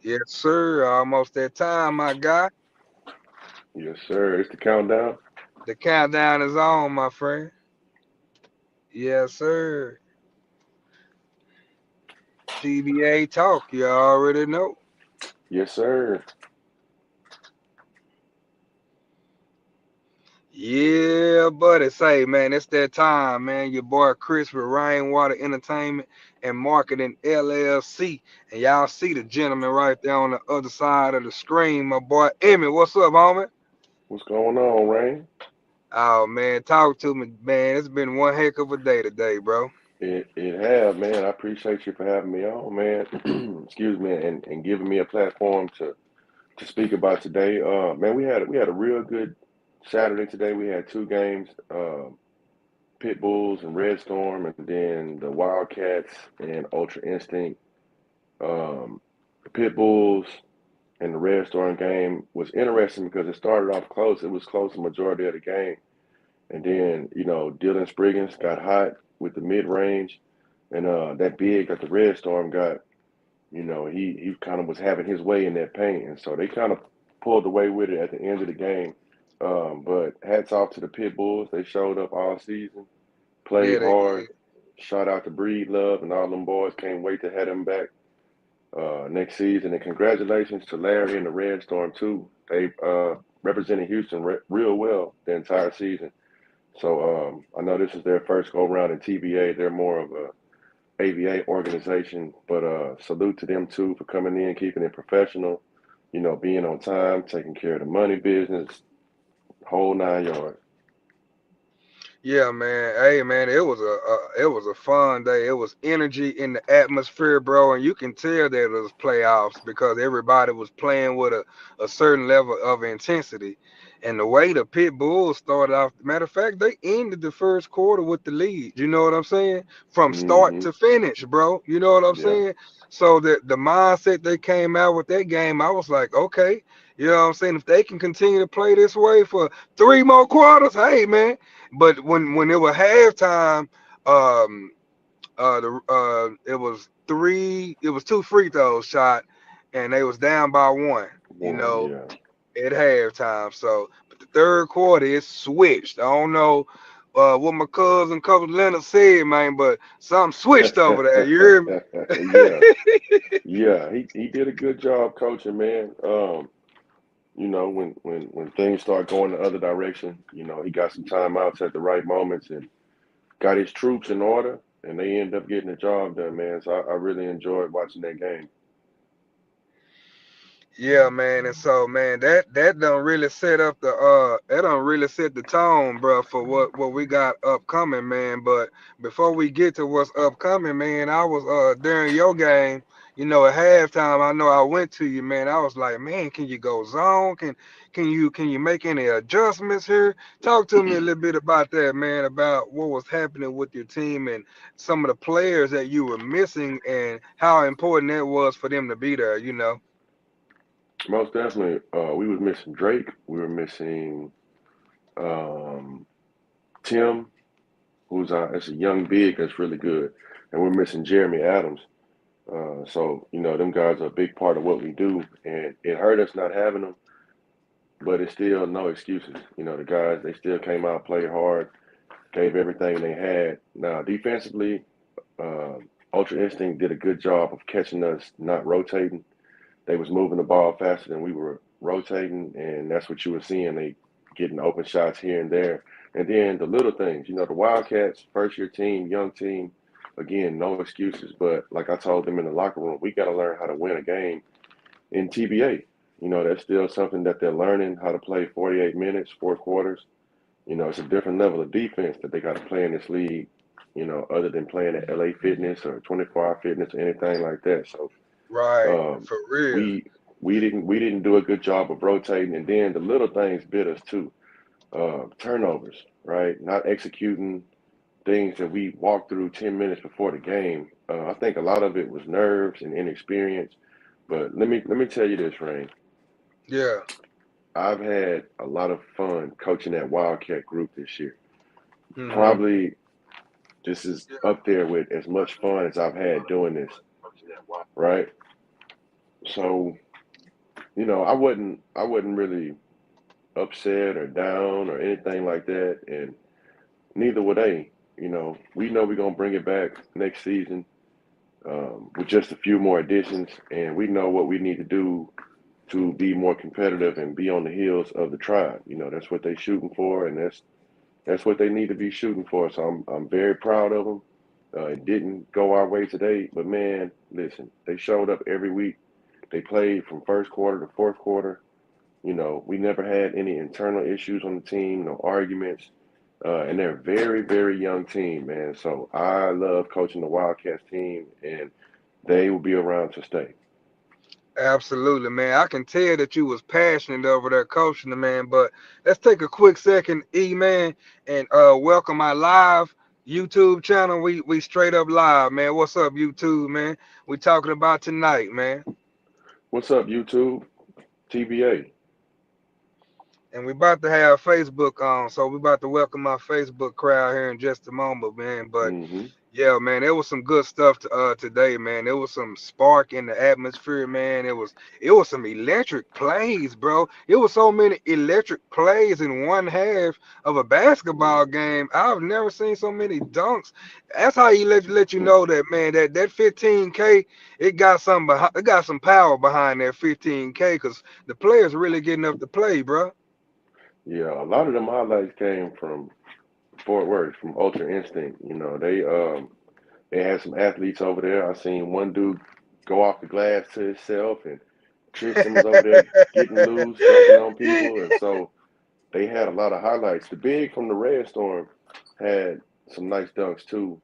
Yes, sir. Almost that time, my guy. Yes, sir. It's the countdown. The countdown is on, my friend. Yes, sir. TBA talk. You already know. Yes, sir. Yeah, buddy. Say, man, it's that time, man. Your boy Chris with Rainwater Entertainment and Marketing LLC. And y'all see the gentleman right there on the other side of the screen, my boy Emmy. What's up, homie? What's going on, Rain? Oh, man, talk to me, man. It's been one heck of a day today, bro. It have, man. I appreciate you for having me on, man. Excuse me, and giving me a platform to speak about today. Man, we had a real good Saturday today. We had two games, Pit Bulls and Red Storm, and then the Wildcats and Ultra Instinct. The Pit Bulls and the Red Storm game was interesting because it started off close. It was close the majority of the game. And then, Dylan Spriggins got hot with the mid range. And that big that the Red Storm got, he kind of was having his way in that paint. And so they kind of pulled away with it at the end of the game. But hats off to the Pit Bulls. They showed up all season, Yeah, played they hard. did. Shout out to Breed Love and all them boys. Can't wait to have them back next season. And congratulations to Larry and the Red Storm, too. They represented Houston real well the entire season. So I know this is their first go round in TBA. They're more of a ABA organization, but salute to them too for coming in, keeping it professional. Being on time, taking care of the money business, whole 9 yards. Yeah, man. Hey, man, it was a fun day. It was energy in the atmosphere, bro, and you can tell that it was playoffs because everybody was playing with a certain level of intensity. And the way the Pit Bulls started off, matter of fact, they ended the first quarter with the lead. You know what I'm saying? From start Mm-hmm. to finish, bro. You know what I'm Yeah. saying? So the mindset they came out with that game, I was like, okay, you know what I'm saying? If they can continue to play this way for three more quarters, hey, man. But when it was halftime, um, it was two free throws shot, and they was down by one. You One. know, Yeah. at halftime. So, but the third quarter it switched. I don't know what my cousin Leonard said, man, but something switched over there. You hear me? Yeah. Yeah. He did a good job coaching, man. When things start going the other direction, he got some timeouts at the right moments and got his troops in order, and they end up getting the job done, man. So I really enjoyed watching that game. Yeah, man, and so man, that don't really set up the that don't really set the tone, bro, for what we got upcoming, man. But before we get to what's upcoming, man, I was during your game, at halftime, I know I went to you, man. I was like, man, can you go zone? Can you make any adjustments here? Talk to me a little bit about that, man, about what was happening with your team and some of the players that you were missing and how important that was for them to be there. Most definitely, we was missing Drake. We were missing um, Tim, who's it's a young big that's really good, and we're missing Jeremy Adams. So them guys are a big part of what we do, and it hurt us not having them, but it's still no excuses. The guys they still came out, played hard, gave everything they had. Now defensively, uh, Ultra Instinct did a good job of catching us not rotating. They was moving the ball faster than we were rotating, and that's what you were seeing. They getting open shots here and there, and then the little things. The Wildcats, first year team, young team. Again, no excuses. But like I told them in the locker room, we got to learn how to win a game in TBA. That's still something that they're learning how to play 48 minutes, four quarters. It's a different level of defense that they got to play in this league. Other than playing at LA Fitness or 24-hour Fitness or anything like that. So Right, um, for real. we we didn't do a good job of rotating, and then the little things bit us too. Turnovers, right? Not executing things that we walked through 10 minutes before the game. I think a lot of it was nerves and inexperience. But let me tell you this, Rain. Yeah. I've had a lot of fun coaching that Wildcat group this year. Hmm. Probably this is up there with as much fun as I've had doing this, right? So, I wasn't really upset or down or anything like that, and neither were they. We know we're gonna bring it back next season with just a few more additions, and we know what we need to do to be more competitive and be on the heels of the tribe. That's what they're shooting for, and that's what they need to be shooting for. So I'm very proud of them. It didn't go our way today, but man, listen, they showed up every week. They played from first quarter to fourth quarter. We never had any internal issues on the team, no arguments, and they're a very, very young team, man. So I love coaching the Wildcats team, and they will be around to stay. Absolutely, man. I can tell that you was passionate over there coaching the man. But let's take a quick second, man, and welcome our live YouTube channel. We straight up live, man. What's up, YouTube, man? We talking about tonight, man. What's up, YouTube? TBA. And we about to have Facebook on, so we about to welcome our Facebook crowd here in just a moment, man. But Mm-hmm. yeah, man, there was some good stuff today, man. There was some spark in the atmosphere, man. It was some electric plays, bro. It was so many electric plays in one half of a basketball game. I've never seen so many dunks. That's how you let you know that, man. That 15K, it got some power behind that 15K because the players really getting up to play, bro. Yeah, a lot of them highlights came from Fort Worth, from Ultra Instinct. They had some athletes over there. I seen one dude go off the glass to himself, and Tristan was over there getting loose, dunking on people, and so they had a lot of highlights. The big from the Red Storm had some nice dunks too.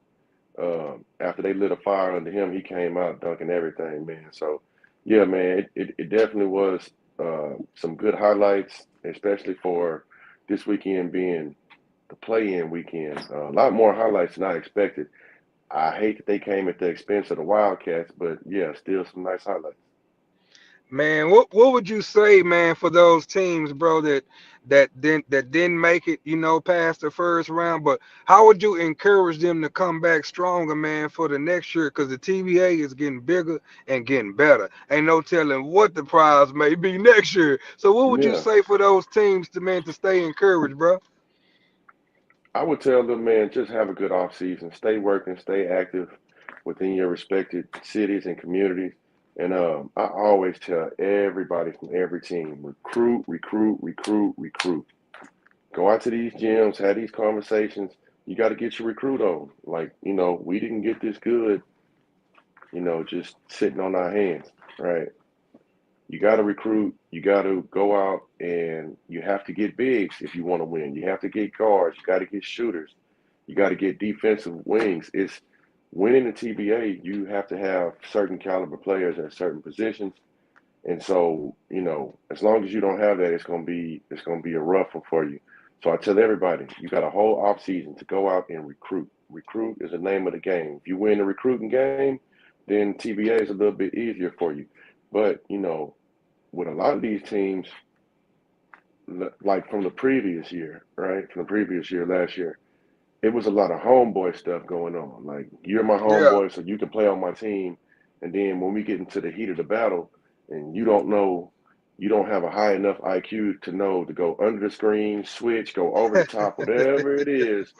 After they lit a fire under him, he came out dunking everything, man. So, yeah, man, it definitely was some good highlights, especially for this weekend being the play-in weekend. A lot more highlights than I expected. I hate that they came at the expense of the Wildcats, but yeah, still some nice highlights. Man, what would you say, man, for those teams, bro, that didn't make it, past the first round? But how would you encourage them to come back stronger, man, for the next year? Because the TBA is getting bigger and getting better. Ain't no telling what the prize may be next year. So what would you Yeah, say for those teams to man to stay encouraged, bro? I would tell them, man, just have a good off season. Stay working, stay active within your respected cities and communities. And I always tell everybody from every team, recruit, recruit, recruit, recruit. Go out to these gyms, have these conversations. You got to get your recruit on. Like, we didn't get this good, just sitting on our hands, right? You got to recruit. You got to go out and you have to get bigs if you want to win. You have to get guards. You got to get shooters. You got to get defensive wings. It's winning the TBA. You have to have certain caliber players at certain positions. And so, as long as you don't have that, it's gonna be a rough one for you. So I tell everybody, you got a whole off season to go out and recruit. Recruit is the name of the game. If you win the recruiting game, then TBA is a little bit easier for you. But with a lot of these teams, like from the previous year, right? From the previous year, last year, it was a lot of homeboy stuff going on. Like, you're my Yeah, homeboy, so you can play on my team. And then when we get into the heat of the battle, and you don't know, you don't have a high enough IQ to know to go under the screen, switch, go over the top, whatever it is.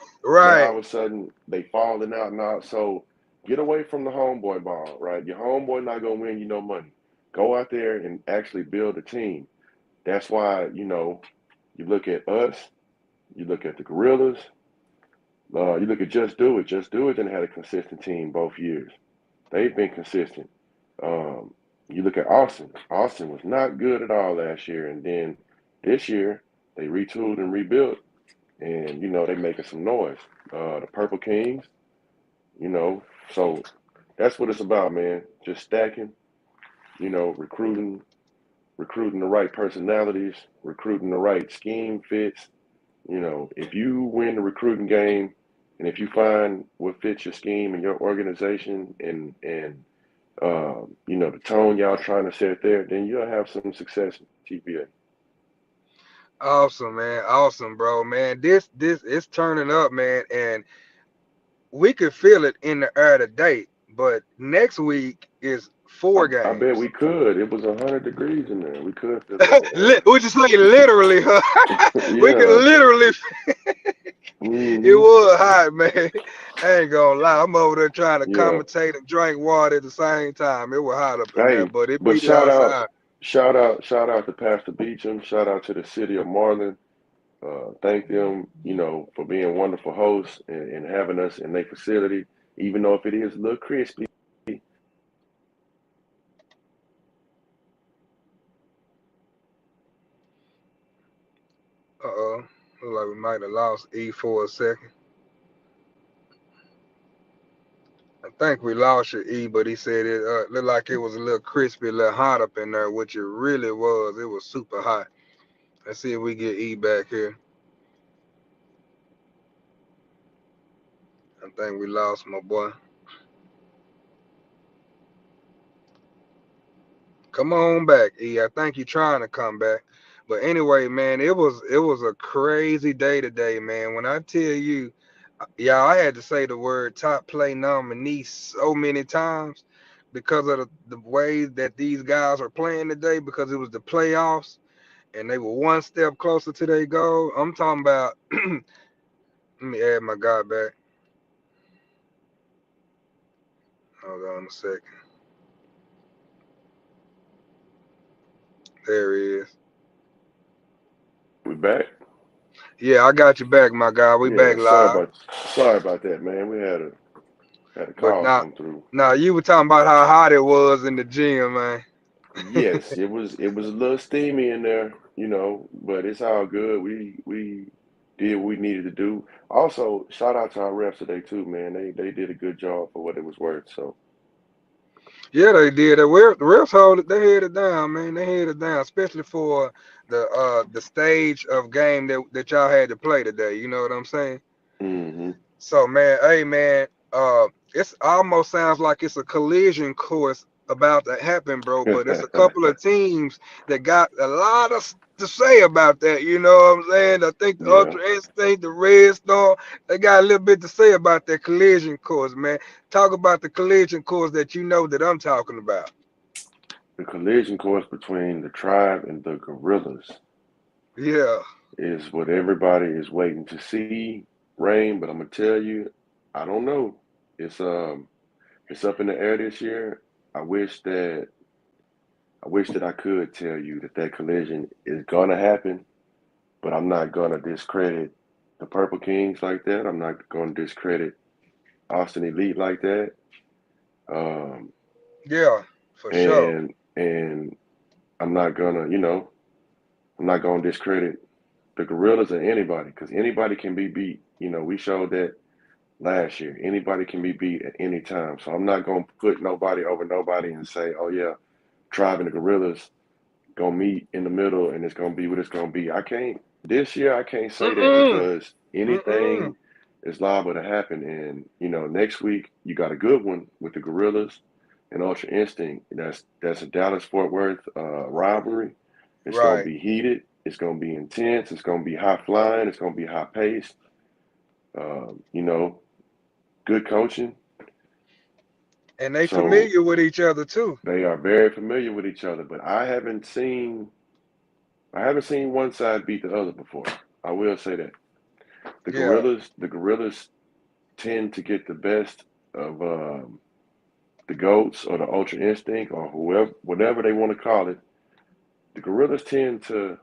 Now right. all of a sudden they falling out and out. So get away from the homeboy ball, right? Your homeboy not gonna win you no money. Go out there and actually build a team. That's why you look at us, you look at the Gorillas, you look at Just Do It. Just Do It didn't have a consistent team both years. They've been consistent. You look at Austin. Austin was not good at all last year, and then this year they retooled and rebuilt, and they making some noise. The Purple Kings, you know, so that's what it's about, man. Just stacking, recruiting the right personalities, recruiting the right scheme fits. If you win the recruiting game, and if you find what fits your scheme and your organization and the tone y'all trying to set there, then you'll have some success in TBA. Awesome, man. Awesome, bro, man. This is turning up, man, and we could feel it in the air today. but next week is 4 I bet games. we could. It was 100 degrees in there. We could fill it up with air. Which is like literally, huh? We can Yeah. literally. It Hmm. was hot, man. I ain't gonna lie. I'm over there trying to Yeah. commentate and drink water at the same time. It was hot up in there, Hey, but it but beat it outside. shout out to Pastor Beecham. Shout out to the city of Marlin. Thank them, for being wonderful hosts and having us in their facility. Even though if it is a little crispy, Uh-oh. Look like we might have lost E for a second. I think we lost your E, but he said it looked like it was a little crispy, a little hot up in there, which it really was. It was super hot. Let's see if we get E back here. I think we lost my boy. Come on back, E. I think you're trying to come back. But anyway, man, it was a crazy day today, man. When I tell you, yeah, I had to say the word top play nominee so many times because of the way that these guys are playing today, because it was the playoffs and they were one step closer to their goal. I'm talking about let me add my guy back. Hold on a second. There he is. we back. Yeah, I got you back, my guy. We Yeah, back live. sorry about that, man. We had a But call now, come through. now you were talking about how hot it was in the gym, man. Yes, it was a little steamy in there, but it's all good. We did what we needed to do. Also, shout out to our refs today too, man. They did a good job for what it was worth. So, Yeah, they did. The refs hold it. They had it down, man. They had it down, especially for the stage of game that y'all had to play today. You know what I'm saying? hmm. So, man, hey, man, it's almost sounds like it's a collision course about to happen, bro. But it's a couple of teams that got a lot to say about that. You know what I'm saying? I think the Yeah, Ultra Instinct, the Red Storm, they got a little bit to say about that collision course, man. Talk about the collision course that you know that I'm talking about. the collision course between the tribe and the gorillas Yeah. is what everybody is waiting to see. Rain, but I'm gonna tell you, I don't know. It's um it's up in the air this year. I wish that I wish that I could tell you that collision is gonna happen, but I'm not gonna discredit the Purple Kings like that. I'm not gonna discredit Austin Elite like that. Um, Yeah, for sure. and I'm not gonna, I'm not gonna discredit the Gorillas or anybody because anybody can be beat. We showed that last year. Anybody can be beat at any time. So I'm not gonna put nobody over nobody and say, oh yeah, Tribe and the Gorillas gonna meet in the middle and it's gonna be what it's gonna be. I can't this year I can't say that Mm-mm. because Mm-mm. anything is liable to happen. And next week you got a good one with the Gorillas and Ultra Instinct. That's a Dallas Fort Worth rivalry. It's gonna Right. be heated. It's gonna be intense. It's gonna be high flying. It's gonna be high paced. You know, good coaching. And they So familiar with each other too. they are very familiar with each other. But I haven't seen one side beat the other before. I will say that. Yeah. The gorillas tend to get the best of the goats or the ultra instinct or whoever, whatever they want to call it. The gorillas tend to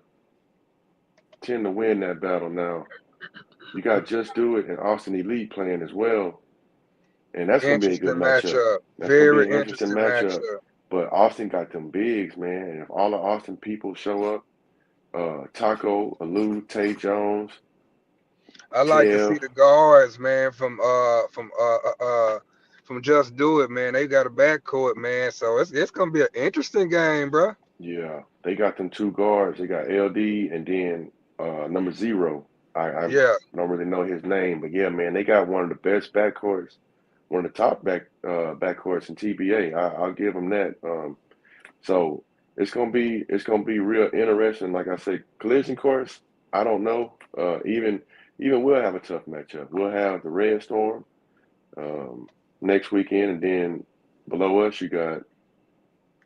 win that battle. Now you got Just Do It and Austin Elite playing as well, and that's going to be a good Interesting matchup. matchup. That's going to be Very an interesting interesting matchup. matchup. But Austin got them bigs, man. And if all the Austin people show up, Taco, Alou, Tay Jones, I like to see Kev, the guards, man, from Just Do It, man. They got a backcourt, man. So it's gonna be an interesting game, bro. yeah, they got them two guards. They got LD and then number zero. I Yeah. don't really know his name, but yeah, man, they got one of the best backcourts, one of the top backcourts in TBA. I'll give them that. So it's gonna be real interesting. Like I say, collision course. I don't know. Even we'll have a tough matchup. We'll have the Red Storm. Um, next weekend, and then below us you got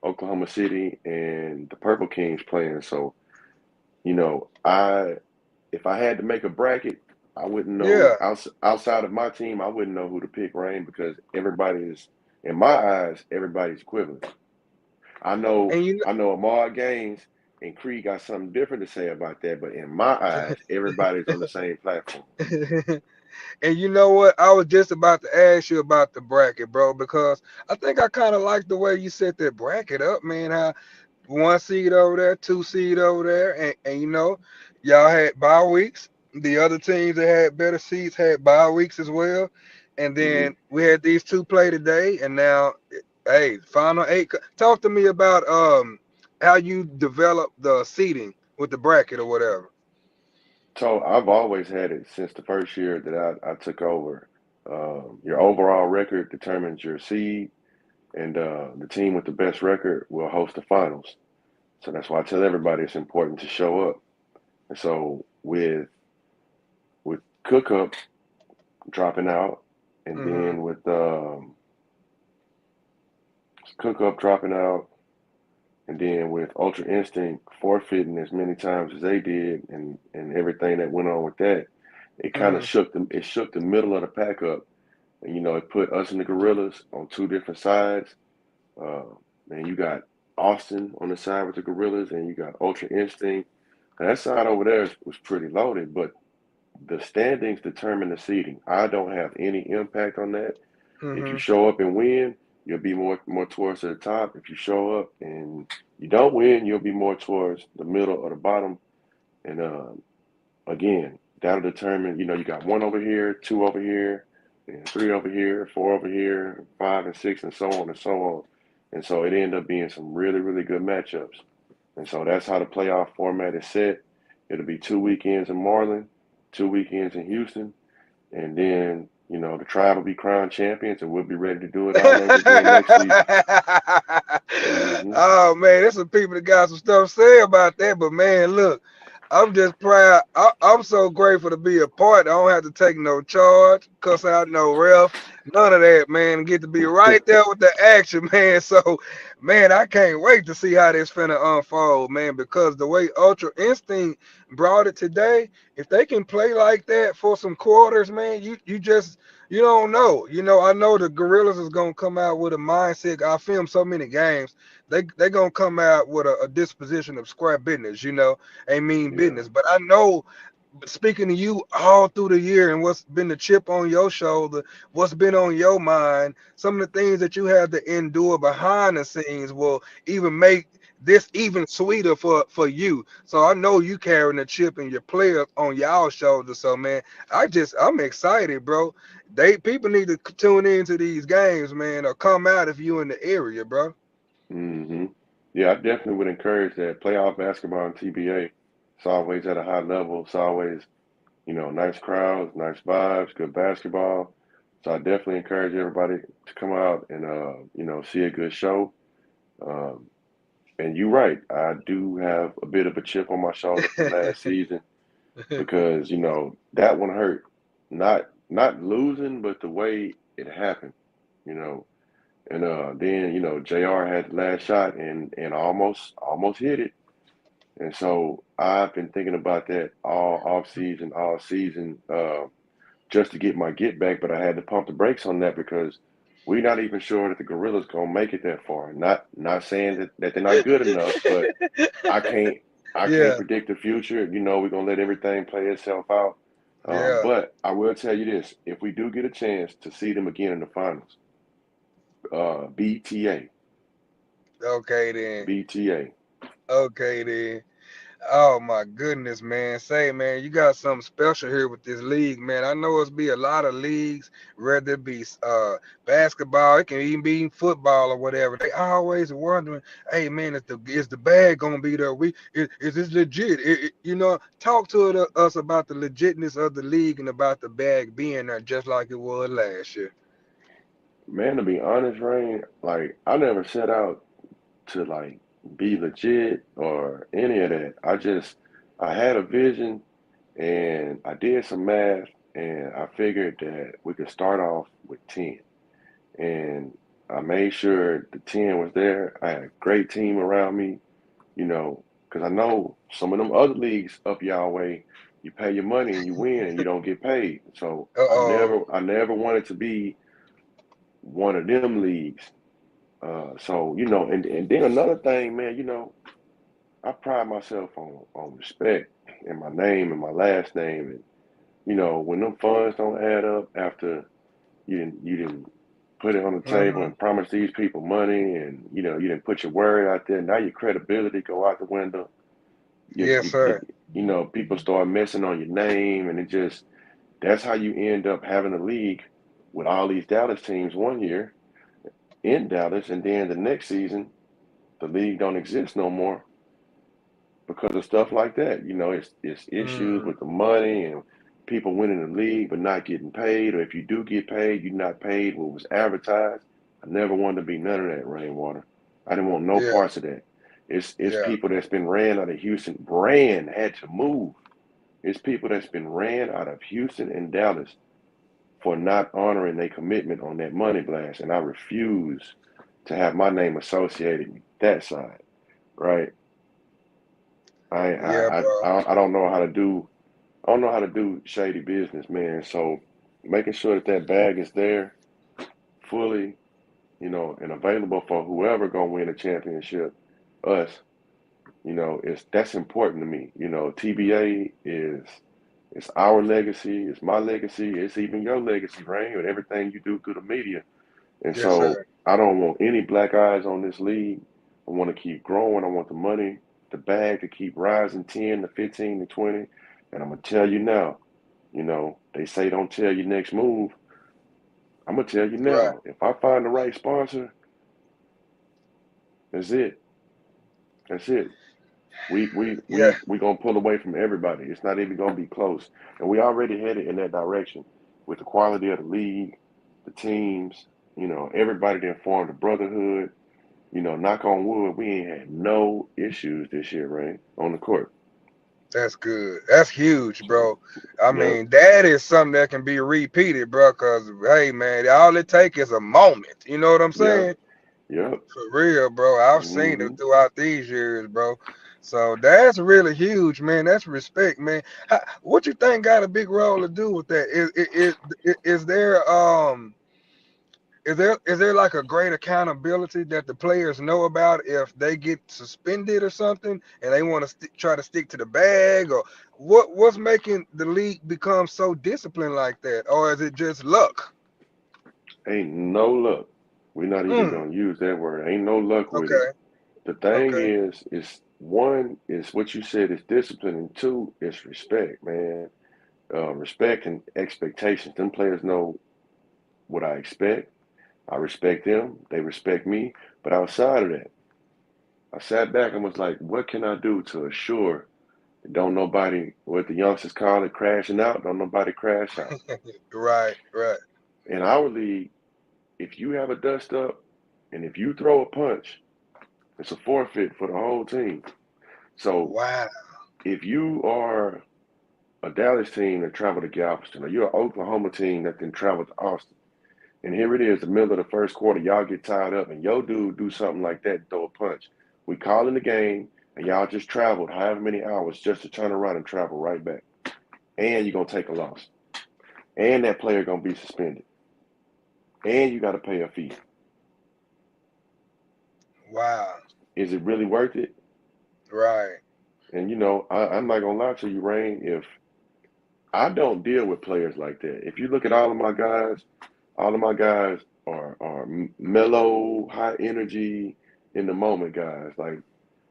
Oklahoma City and the Purple Kings playing. So I if I had to make a bracket, I wouldn't know Yeah, outside of my team. I wouldn't know who to pick, Rain, because everybody is, in my eyes, everybody's equivalent. I know and you I know Amar Gaines and Creed got something different to say about that, but in my eyes, everybody's on the same platform. know. And you know what? I was just about to ask you about the bracket, bro, because I think I kind of like the way you set that bracket up, man. How one seed over there, two seed over there, and y'all had bye weeks. The other teams that had better seeds had bye weeks as well. And Hmm. then we had these two play today, and now, hey, final eight. Talk to me about how you develop the seeding with the bracket or whatever. So I've always had it since the first year that I took over. Your overall record determines your seed, and the team with the best record will host the finals. So that's why I tell everybody it's important to show up. And so with Cook Up dropping out, and Hmm. then with Cook Up dropping out, and then with Ultra Instinct forfeiting as many times as they did, and everything that went on with that, it kind of Hmm. shook them. It shook the middle of the pack up, and it put us and the Gorillas on two different sides. Uh, and you got Austin on the side with the Gorillas, and you got Ultra Instinct. And that side over there was pretty loaded, but the standings determine the seeding. I don't have any impact on that. If you Hmm. show up and win, you'll be more towards the top. If you show up and you don't win, you'll be more towards the middle or the bottom. And again, that'll determine. You got one over here, two over here, and three over here, four over here, five and six, and so on and so on. And so it ended up being some really, really good matchups. And so that's how the playoff format is set. It'll be 2 weekends in Marlin, 2 weekends in Houston, and then the tribe will be crowned champions, and we'll be ready to do it all over again next season. Hmm. Oh man, there's some people that got some stuff to say about that, but man, look, I'm just proud. I'm so grateful to be a part. I don't have to take no charge, cuss out no ref, none of that, man. Get to be right there with the action, man. So, man, I can't wait to see how this finna unfold, man. Because the way Ultra Instinct brought it today, if they can play like that for some quarters, man, you just you don't know. I know the Gorillas is gonna come out with a mindset. I filmed so many games. They gonna come out with a disposition of square business. Ain't mean Yeah. business. But I know, speaking to you all through the year and what's been the chip on your shoulder, what's been on your mind, some of the things that you have to endure behind the scenes will even make this even sweeter for you. So I know you carrying the chip and your player on y'all shoulders. So man, I'm excited, bro. They people need to tune into these games, man, or come out if you in the area, bro. Hmm. Yeah, I definitely would encourage that. Playoff basketball and TBA, it's always at a high level. It's always, nice crowds, nice vibes, good basketball. So I definitely encourage everybody to come out and, see a good show. Um, and you're right, I do have a bit of a chip on my shoulder from last season because, that one hurt. Not losing, but the way it happened, you know. And then, JR had the last shot and almost hit it. And so I've been thinking about that all off season, all season, just to get my get back. But I had to pump the brakes on that because we're not even sure that the Gorillas gonna make it that far. Not saying that they're not good enough, but I can't I can't Yeah, predict the future. We're gonna let everything play itself out. yeah. But I will tell you this: if we do get a chance to see them again in the finals, BTA, Okay then. BTA. Okay then. Oh my goodness, man. Say, man, you got something special here with this league, man. I know it's be a lot of leagues, whether it be basketball, it can even be football or whatever. They always wondering, hey man, is the bag gonna be there? Is this legit? Talk to us about the legitness of the league and about the bag being there just like it was last year. Man, to be honest, Rain, like I never set out to like be legit or any of that. I had a vision and I did some math and I figured that we could start off with 10. and I made sure the 10 was there. I had a great team around me, because I know some of them other leagues up y'all way, you pay your money and you win and you don't get paid. So I Uh-oh. never, I never wanted to be one of them leagues. And then another thing, man, I pride myself on respect and my name and my last name, and when them funds don't add up after you didn't put it on the table Hmm. and promise these people money, and you didn't put your word out there. Now your credibility go out the window. Yes, sir. People start messing on your name, and that's how you end up having a league with all these Dallas teams one year in Dallas, and then the next season the league don't exist no more because of stuff like that. It's issues Mm. with the money and people winning the league but not getting paid, or if you do get paid, you're not paid what was advertised. I never wanted to be none of that, Rainwater. I didn't want no Yeah, parts of that. It's yeah, people that's been ran out of Houston. Brand had to move. It's people that's been ran out of Houston and Dallas for not honoring their commitment on that money blast, and I refuse to have my name associated with that side. Right? I yeah, I bro. I I don't know how to do I don't know how to do shady business, man. So making sure that that bag is there fully, and available for whoever gonna win a championship, us, is that's important to me. TBA is it's our legacy, it's my legacy, it's even your legacy, Rain, with everything you do through the media. And Yes, so sir. I don't want any black eyes on this league. I want to keep growing. I want the money, the bag to keep rising 10 to 15 to 20. And I'm going to tell you now, they say don't tell your next move. I'm going to tell you Right. now. If I find the right sponsor, that's it. That's it. Yeah, We gonna pull away from everybody. It's not even gonna be close, and we already headed in that direction with the quality of the league, the teams. Everybody that formed a brotherhood. Knock on wood, we ain't had no issues this year, right, on the court. that's good. That's huge, So, bro. I yep, mean, that is something that can be repeated, bro. Cause hey, man, all it takes is a moment. You know what I'm yep, saying? yep. For real, bro. I've seen it Hmm. throughout these years, bro. So that's really huge, man. That's respect, man. What you think got a big role to do with that? Is there is there like a great accountability that the players know about if they get suspended or something, and they want to try to stick to the bag, or what's making the league become so disciplined like that, or is it just luck? Ain't no luck. We're not even Mm, gonna use that word. Ain't no luck with it. okay, The thing okay, is one is what you said is discipline, and two is respect, man. Respect and expectations. Them players know what I expect. I respect them. They respect me. But outside of that, I sat back and was like, what can I do to assure that don't nobody, what the youngsters call it, crashing out, don't nobody crash out. right, right. In our league, if you have a dust up and if you throw a punch, it's a forfeit for the whole team. So Wow. if you are a Dallas team that traveled to Galveston, or you're an Oklahoma team that then traveled to Austin, and here it is, the middle of the first quarter, y'all get tied up, and yo dude do something like that and throw a punch. We call in the game, and y'all just traveled however many hours just to turn around and travel right back. And you're gonna take a loss. And that player gonna be suspended. And you gotta pay a fee. Wow. Is it really worth it? Right. And I'm not gonna lie to you, Rain. If I don't deal with players like that. If you look at all of my guys are mellow, high energy, in the moment guys. Like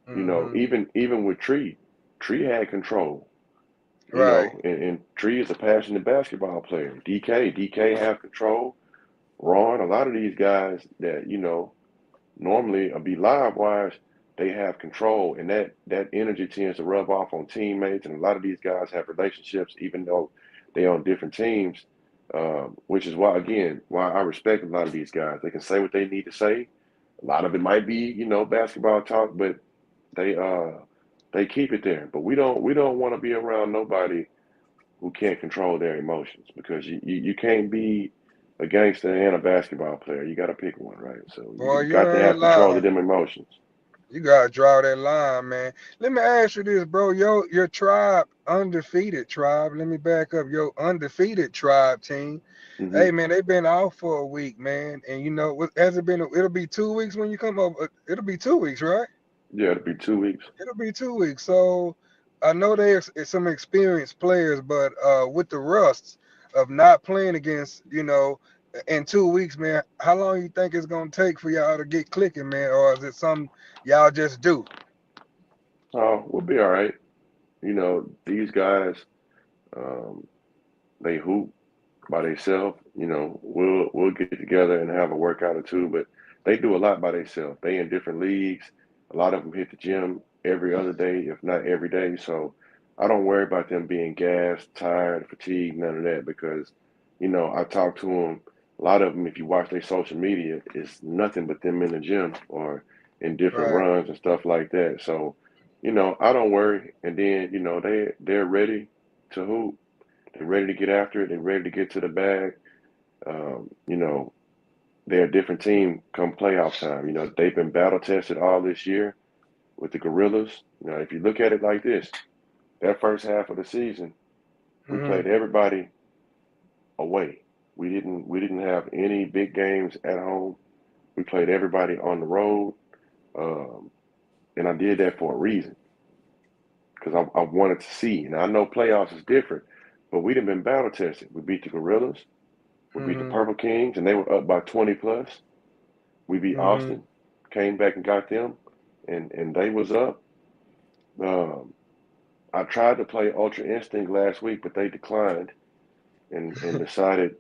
Hmm. even with Tree had control. Right. And Tree is a passionate basketball player. DK have control. Ron, a lot of these guys that normally be live wires, they have control, and that energy tends to rub off on teammates. And a lot of these guys have relationships, even though they on different teams. Which is why, again, why I respect a lot of these guys. They can say what they need to say. A lot of it might be, basketball talk, but they uh they keep it there. But we don't want to be around nobody who can't control their emotions, because you can't be a gangster and a basketball player. You got to pick one, right? So Boy, you you got to ain't have control lying. of them emotions. You gotta draw that line, man. Let me ask you this, bro. Your tribe, undefeated tribe. Let me back up. Your undefeated tribe team. Hmm. Hey, man, they've been out for a week, man. And has it been? It'll be 2 weeks when you come up. It'll be 2 weeks, right? Yeah, it'll be 2 weeks. It'll be 2 weeks. So I know there's some experienced players, but with the rusts of not playing against, in 2 weeks, man, how long you think it's gonna take for y'all to get clicking, man? Or is it something y'all just do? Oh, we'll be all right. These guys, um, they hoop by themselves. We'll get together and have a workout or two, but they do a lot by themselves. They in different leagues. A lot of them hit the gym every other day, if not every day. So I don't worry about them being gassed, tired, fatigued, none of that because, I talk to them. A lot of them, if you watch their social media, is nothing but them in the gym or in different Right. runs and stuff like that. So, I don't worry. And then, they're ready to hoop. They're ready to get after it. They're ready to get to the bag. You know, they're a different team come playoff time. They've been battle tested all this year with the Gorillas. If you look at it like this, that first half of the season, we Hmm. played everybody away. We didn't have any big games at home. We played everybody on the road, um, and I did that for a reason because I wanted to see. And I know playoffs is different, but we didn't been battle tested. We beat the Gorillas. We beat the Hmm. Purple Kings, and they were up by 20 plus. We beat Hmm. Austin, came back and got them, and they was up. Um, I tried to play Ultra Instinct last week, but they declined and decided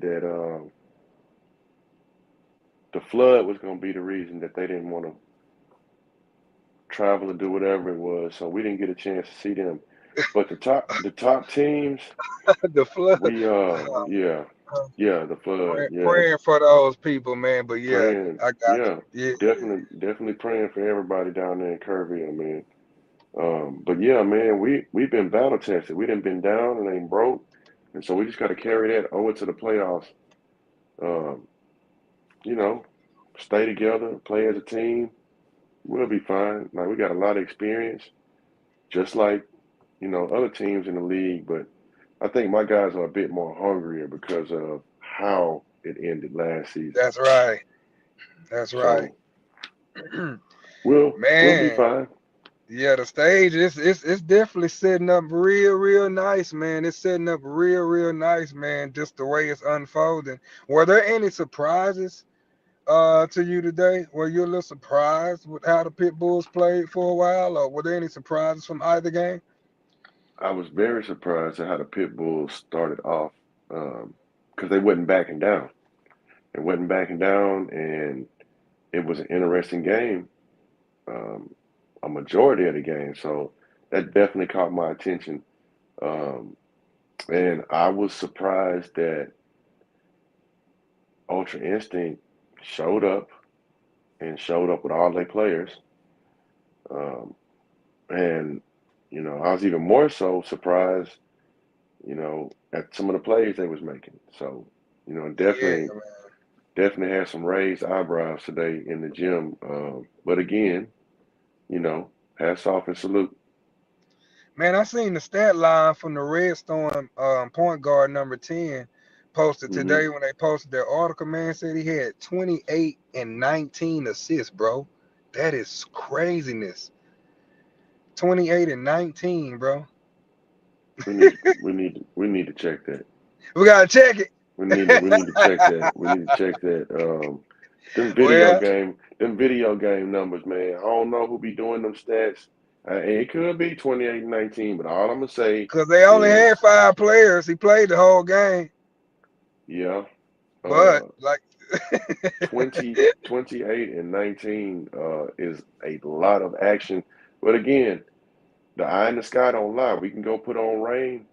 that the flood was going to be the reason that they didn't want to travel and do whatever it was. So we didn't get a chance to see them. But the top teams, The flood. we yeah, Uh, yeah, the flood, yes. praying for those people, man. But yeah, Praying, I got yeah, you. definitely praying for everybody down there in Kerrville, man. But yeah, man, we've been battle tested. We done been down and ain't broke, and so we just got to carry that over to the playoffs. Um, you know, stay together, play as a team. We'll be fine. Like we got a lot of experience, just like other teams in the league. But I think my guys are a bit more hungrier because of how it ended last season. That's right. That's right. So we'll be Man, fine. yeah, the stage it's definitely setting up real nice, man. It's setting up real nice, man. Just the way it's unfolding. Were there any surprises to you today? Were you a little surprised with how the Pit Bulls played for a while, or were there any surprises from either game? I was very surprised at how the Pit Bulls started off because they wasn't backing down. They wasn't backing down, and it was an interesting game, um, a majority of the game. So that definitely caught my attention. Um, and I was surprised that Ultra Instinct showed up and showed up with all their players. Um, and, I was even more so surprised, at some of the plays they was making. So, Yeah, definitely had some raised eyebrows today in the gym. But again, hats off and salute. man, I seen the stat line from the Red Storm point guard number 10 posted Hmm. today when they posted their article, man, said he had 28 and 19 assists, bro. That is craziness. 28 and 19, bro. We need to check that. We gotta check We need to check it. that. We need to check that. Them video Well, game, them video game numbers, man. I don't know who be doing them stats. It could be 28 and 19, but all I'm gonna say because they only is, had 5 players. He played the whole game. yeah, But uh, like 28 and 19 is a lot of action. But again, the eye in the sky don't lie. We can go put on rain.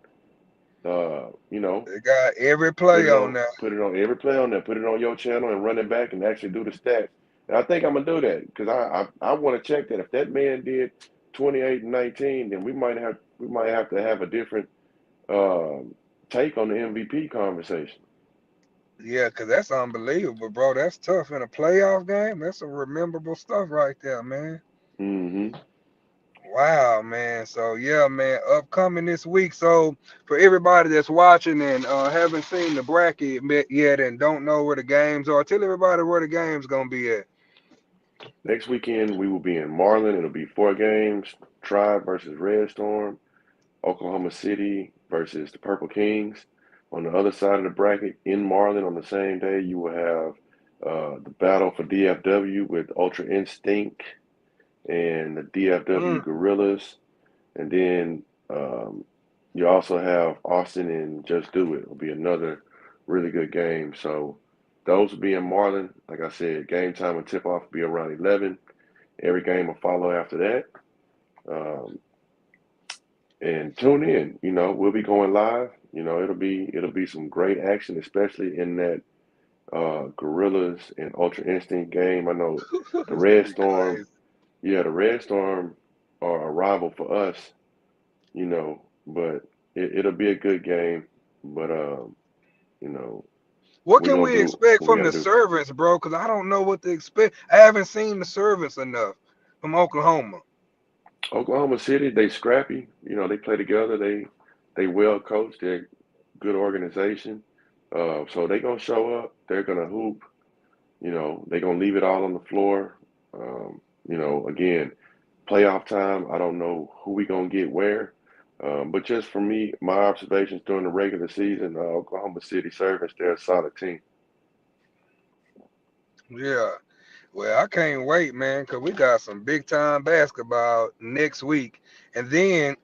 Uh, you know, they got every put play it on on, there. put it on every play on there. Put it on your channel and run it back and actually do the stats. And I think I'm gonna do that because I want to check that. If that man did 28 and 19, then we might have to have a different um, take on the MVP conversation. Yeah, cause that's unbelievable, bro. That's tough in a playoff game. That's some rememberable stuff right there, man. Hmm. Wow, man. So yeah, man. Upcoming this week. So for everybody that's watching and haven't seen the bracket yet and don't know where the games are, tell everybody where the games gonna be at. Next weekend, we will be in Marlin. It'll be 4 games: Tribe versus Red Storm, Oklahoma City versus the Purple Kings. On the other side of the bracket, in Marlin on the same day, you will have the battle for DFW with Ultra Instinct and the DFW Mm. Gorillas. And then you also have Austin and Just Do It. Will be another really good game. So those will be in Marlin. Like I said, game time and tip off will be around 11. Every game will follow after that. Um, and tune in. We'll be going live. It'll be some great action, especially in that Gorillas and Ultra Instinct game. I know the It's gonna Red be Storm. crazy. Yeah, the Red Storm are a rival for us. But it'll be a good game. But you know, What we're can gonna we do expect what we from gotta the do. servants, bro? Cause I don't know what to expect. I haven't seen the servants enough from Oklahoma. Oklahoma City, they scrappy. They play together. They well coached. They're good organization. So they gonna show up. They're gonna hoop. They're gonna leave it all on the floor. Again, playoff time. I don't know who we gonna get where. But just for me, my observations during the regular season, Oklahoma City Servants, they're a solid team. Yeah. Well, I can't wait, man, cause we got some big time basketball next week, and then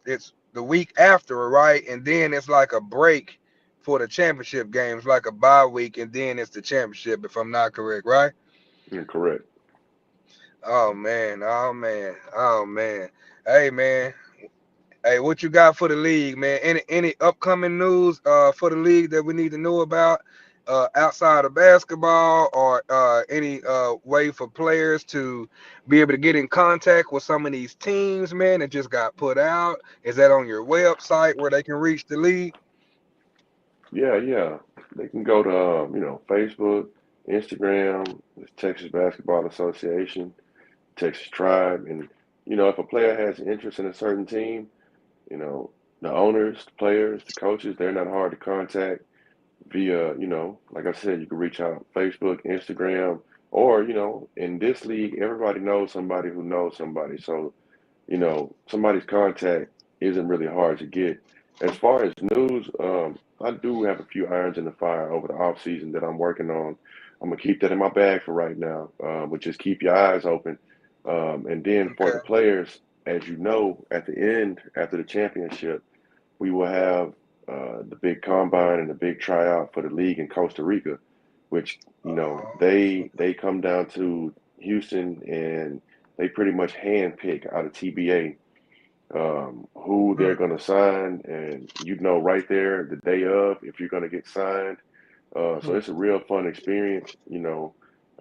it's the week after, right? And then it's like a break for the championship games, like a bye week, and then it's the championship, if I'm not correct, right? Yeah, correct. Oh man, oh man, oh man. Hey man, hey, what you got for the league, man? Any upcoming news for the league that we need to know about outside of basketball, or any way for players to be able to get in contact with some of these teams, man, that just got put out? Is that on your website where they can reach the league? Yeah, yeah. They can go to Facebook, Instagram, the Texas Basketball Association, Texas Tribe, and if a player has an interest in a certain team, you know the owners, the players, the coaches, they're not hard to contact via like I said, you can reach out Facebook, Instagram, or in this league, everybody knows somebody who knows somebody. So somebody's contact isn't really hard to get. As far as news, I do have a few irons in the fire over the off season that I'm working on. I'm gonna keep that in my bag for right now, but just keep your eyes open. And then for the Okay. players, as you know, at the end, after the championship, we will have the big combine and the big tryout for the league in Costa Rica, which they come down to Houston and they pretty much handpick out of TBA who they're Mm, going to sign, and right there the day of if you're going to get signed. So mm. it's a real fun experience.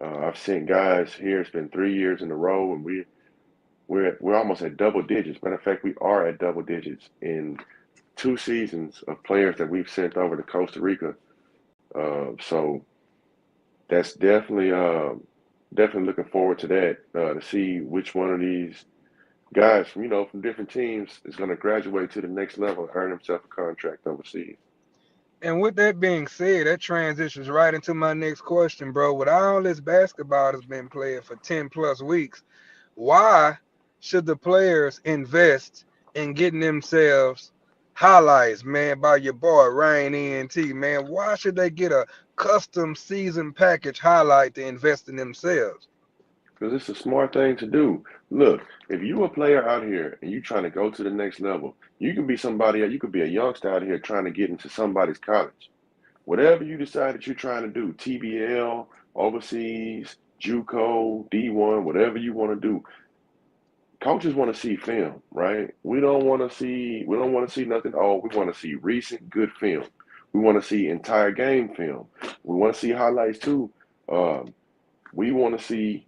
I've seen guys here. It's been 3 years in a row, and we're almost at double digits. Matter of fact, we are at double digits in 2 seasons of players that we've sent over to Costa Rica. So that's definitely looking forward to that to see which one of these guys from different teams is going to graduate to the next level and earn himself a contract overseas. And with that being said, that transitions right into my next question, bro. With all this basketball that's been played for 10 plus weeks, why should the players invest in getting themselves highlights, man, by your boy Ryan ENT, man? Why should they get a custom season package highlight to invest in themselves? Because it's a smart thing to do. Look, if you a player out here and you trying to go to the next level, you can be somebody, you could be a youngster out here trying to get into somebody's college. Whatever you decide that you're trying to do, TBL, overseas, JUCO, D1, whatever you want to do, coaches want to see film, right? We don't want to see nothing. Oh, we want to see recent good film. We want to see entire game film. We want to see highlights too. Um, we want to see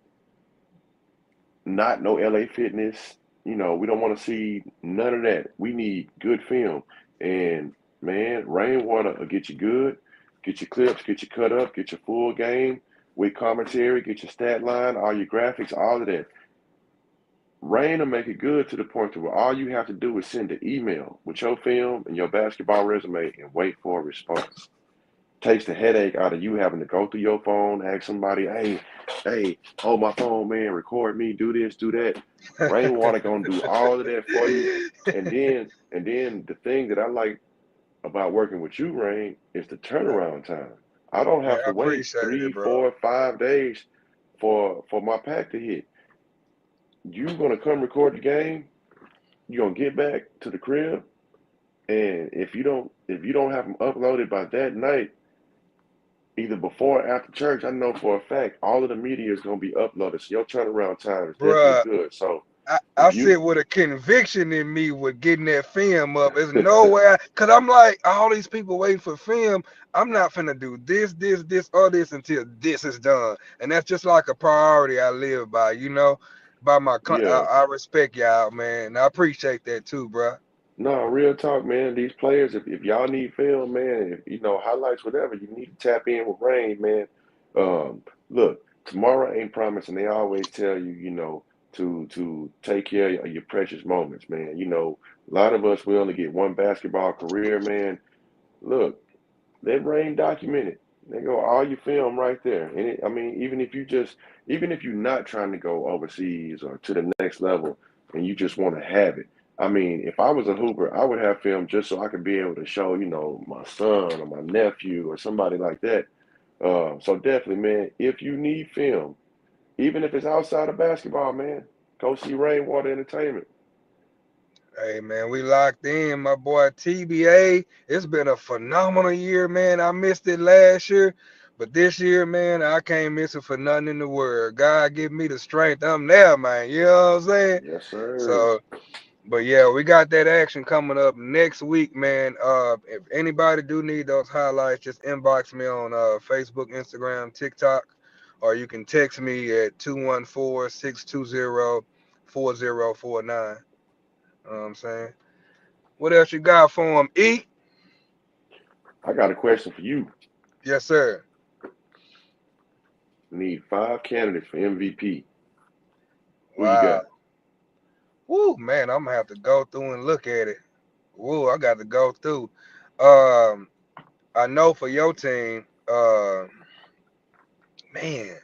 not no LA Fitness. We don't want to see none of that. We need good film. And man, rainwater will get you good. Get your clips, get your cut up, get your full game with commentary, get your stat line, all your graphics, all of that. Rain will make it good to the point to where all you have to do is send an email with your film and your basketball resume and wait for a response. Takes the headache out of you having to go through your phone, ask somebody, hey, hold my phone, man, record me, do this, do that. Rainwater gonna do all of that for you. And then the thing that I like about working with you, Rain, is the turnaround time. I don't Man, have I to wait appreciate three, it, bro. 4, 5 days for my pack to hit. You gonna come record the game, you're gonna get back to the crib, and if you don't have them uploaded by that night, either before or after church, I know for a fact all of the media is gonna be uploaded. So your turnaround time is definitely Bruh, good. So I if you sit with a conviction in me with getting that film up. There's no way, cause I'm like all these people waiting for film. I'm not finna do this, or this until this is done, and that's just like a priority I live by. By yeah, I respect y'all, man. And I appreciate that too, bro. no, real talk, man. These players, if y'all need film, man, if highlights, whatever, you need to tap in with Rain, man. Look, tomorrow ain't promised, and they always tell you, to take care of your precious moments, man. A lot of us we only get one basketball career, man. Look, let Rain document it. They go all your film right there. And I mean, even if you're not trying to go overseas or to the next level, and you just want to have it. I mean, if I was a hooper, I would have film just so I could be able to show, my son or my nephew or somebody like that. So definitely, man, if you need film, even if it's outside of basketball, man, go see Rainwater Entertainment. Hey man, we locked in, my boy TBA. It's been a phenomenal year, man. I missed it last year, but this year, man, I can't miss it for nothing in the world. God give me the strength. I'm there, man. You know what I'm saying? Yes, sir. So, but yeah, we got that action coming up next week, man. If anybody do need those highlights, just inbox me on Facebook, Instagram, TikTok, or you can text me at 214-620-4049. You know what I'm saying? What else you got for him? E? I got a question for you. Yes, sir. We need 5 candidates for MVP. Who you Wow. got? Woo, man, I'm gonna have to go through and look at it. Woo, I got to go through. Um, I know for your team, man,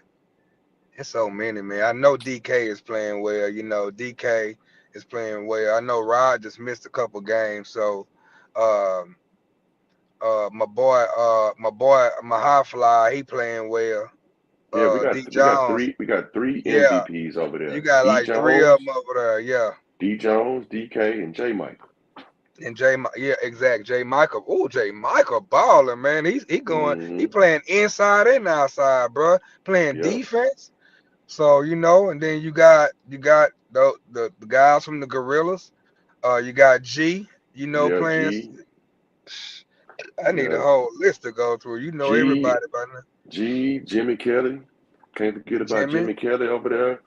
it's so many, man. I know DK is playing well. DK is playing well. I know Rod just missed a couple games, so um, my high fly, he playing well. Yeah, we got D we got Jones, three we got three yeah, MVPs over you there. got D like three of them Jones, over there, yeah. D Jones, DK, and J Mike. And yeah, exact. J Michael. Oh, J Michael balling, man. He Mm-hmm. playing inside and outside, bro. Playing Yep. defense. So, and then you got the guys from the Gorillas. You got G, Yeah, playing. G. I need a Yeah. whole list to go through. You know G everybody by now. Jimmy Kelly. Can't forget about Jimmy. Jimmy Kelly over there.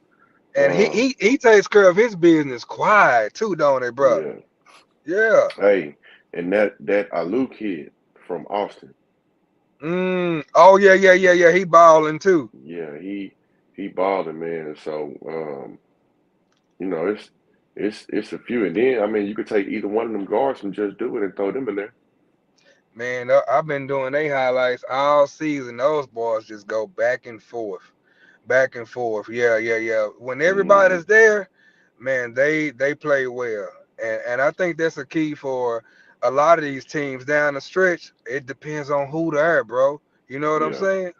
And he takes care of his business quiet too, don't he, bro? Yeah. Yeah. Hey, and that Alou kid from Austin. Oh yeah. He balling too. Yeah, he balling, man. So it's a few. And then I mean you could take either one of them guards and just do it and throw them in there. Man, I've been doing they highlights all season. Those boys just go back and forth, back and forth. Yeah. When Mm-hmm. everybody's there, man, they play well, and I think that's a key for a lot of these teams down the stretch. It depends on who they are, bro. You know what I'm Yeah. saying?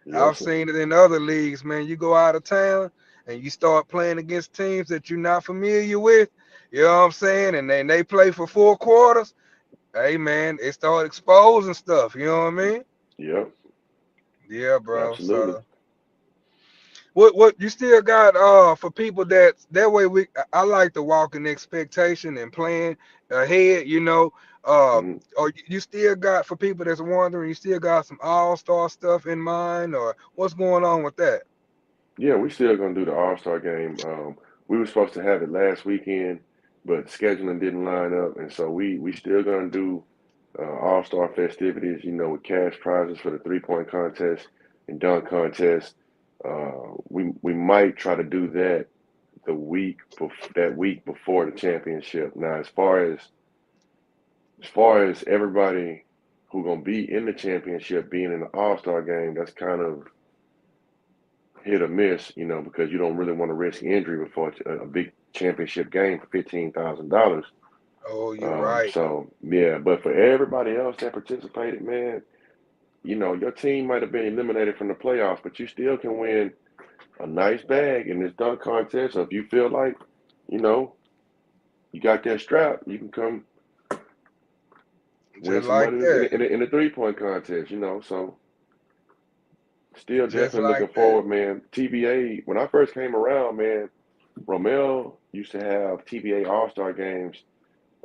Yes, I've sir. seen it in other leagues, man. You go out of town and you start playing against teams that you're not familiar with. You know what I'm saying? And then they play for 4 quarters. Hey man, it start exposing stuff. You know what I mean? Yep. Yeah, bro. Absolutely. So what you still got for people that way I like to walk in expectation and plan ahead. Mhm. Or you still got for people that's wondering, you still got some all-star stuff in mind, or what's going on with that? Yeah, we still gonna do the All-Star game. We were supposed to have it last weekend, but scheduling didn't line up, and so we still gonna do All-Star festivities, with cash prizes for the three-point contest and dunk contest. We might try to do that that week before the championship. Now, as far as everybody who gonna be in the championship being in the All-Star game, that's kind of hit or miss, because you don't really want to risk injury before a big championship game for $15,000. Oh, you're right. So yeah, but for everybody else that participated, man, your team might have been eliminated from the playoffs, but you still can win a nice bag in this dunk contest. So if you feel like, you know, you got that strap, you can come win Just some like money in that. the 3-point contest. So still Just definitely like looking that. forward, man. TBA, when I first came around, man, Romel used to have TBA All Star games.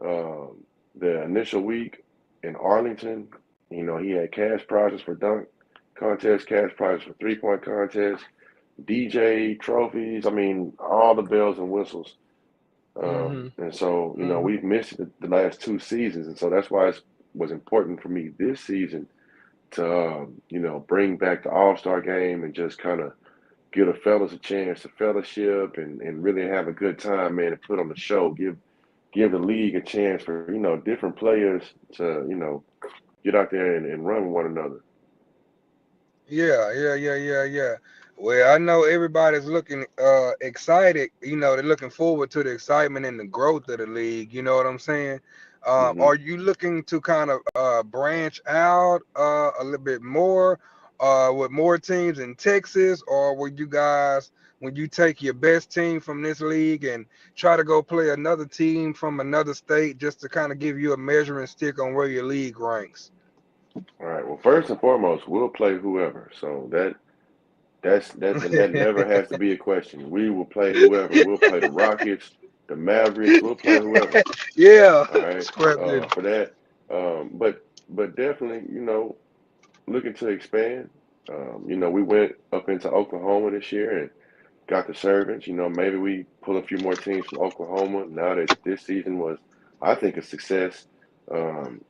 Um, the initial week in Arlington, he had cash prizes for dunk contest, cash prizes for 3-point contest, DJ trophies. I mean, all the bells and whistles. Hmm. And so, Hmm. we've missed the last 2 seasons, and so that's why it was important for me this season to, bring back the All Star game and just kind of give the fellas a chance to fellowship and really have a good time, man, and put on the show. Give the league a chance for different players to get out there and run with one another. Yeah, yeah, yeah, yeah, yeah. Well, I know everybody's looking excited. They're looking forward to the excitement and the growth of the league. You know what I'm saying? Hmm. Are you looking to kind of branch out a little bit more with more teams in Texas, or will you guys, when you take your best team from this league and try to go play another team from another state just to kind of give you a measuring stick on where your league ranks? All right. Well, first and foremost, we'll play whoever. So that never has to be a question. We will play whoever. We'll play the Rockets, the Mavericks. We'll play whoever. Yeah, All right. scrapping. For that, but definitely, looking to expand. We went up into Oklahoma this year and got the servants. Maybe we pull a few more teams from Oklahoma now that this season was, I think, a success. Um,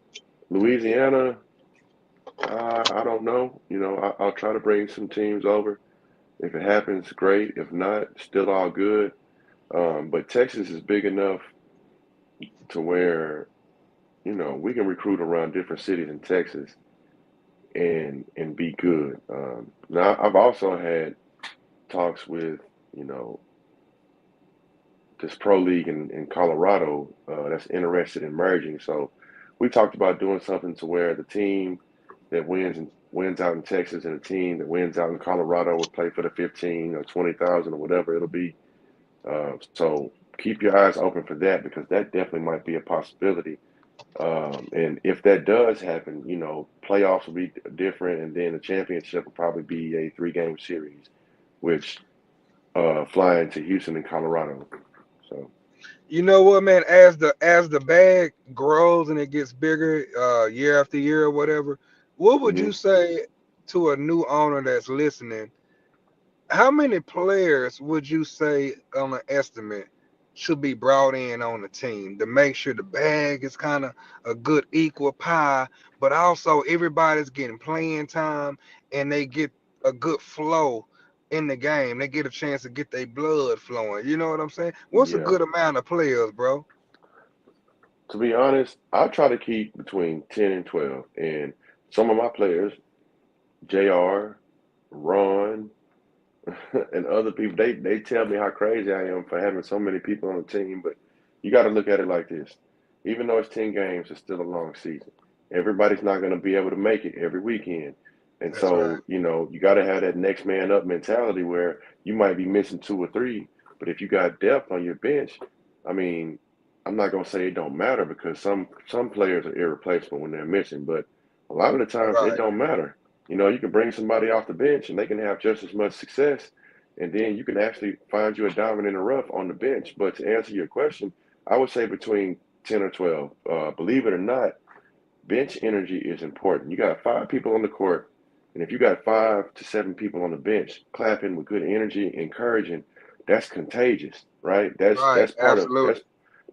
Louisiana, I don't know. I'll try to bring some teams over. If it happens, great. If not, still all good. But Texas is big enough to where, we can recruit around different cities in Texas and be good. Now, I've also had talks with, you know, this pro league in Colorado that's interested in merging. So we talked about doing something to where the team that wins out in Texas and the team that wins out in Colorado would play for the 15 or 20,000 or whatever it'll be. So keep your eyes open for that because that definitely might be a possibility. And if that does happen, playoffs will be different, and then the championship will probably be a 3-game series, which flying to Houston and Colorado. So. You know what, man? As the bag grows and it gets bigger, year after year or whatever, what would Hmm. you say to a new owner that's listening? How many players would you say on an estimate should be brought in on the team to make sure the bag is kind of a good equal pie, but also everybody's getting playing time and they get a good flow in the game. They get a chance to get their blood flowing. You know what I'm saying? What's a Yeah. good amount of players, bro? To be honest, I try to keep between 10 and 12. And some of my players, JR, Ron, and other people, they tell me how crazy I am for having so many people on the team. But you got to look at it like this. Even though it's 10 games, it's still a long season. Everybody's not going to be able to make it every weekend. And That's right. so, you got to have that next man up mentality where you might be missing two or three. But if you got depth on your bench, I mean, I'm not going to say it don't matter because some players are irreplaceable when they're missing. But a lot of the times it Right. don't matter. You can bring somebody off the bench and they can have just as much success. And then you can actually find you a diamond in the rough on the bench. But to answer your question, I would say between 10 or 12. Believe it or not, bench energy is important. You got 5 people on the court, and if you got 5 to 7 people on the bench clapping with good energy, encouraging, that's contagious, right? That's Right. that's part of Absolutely.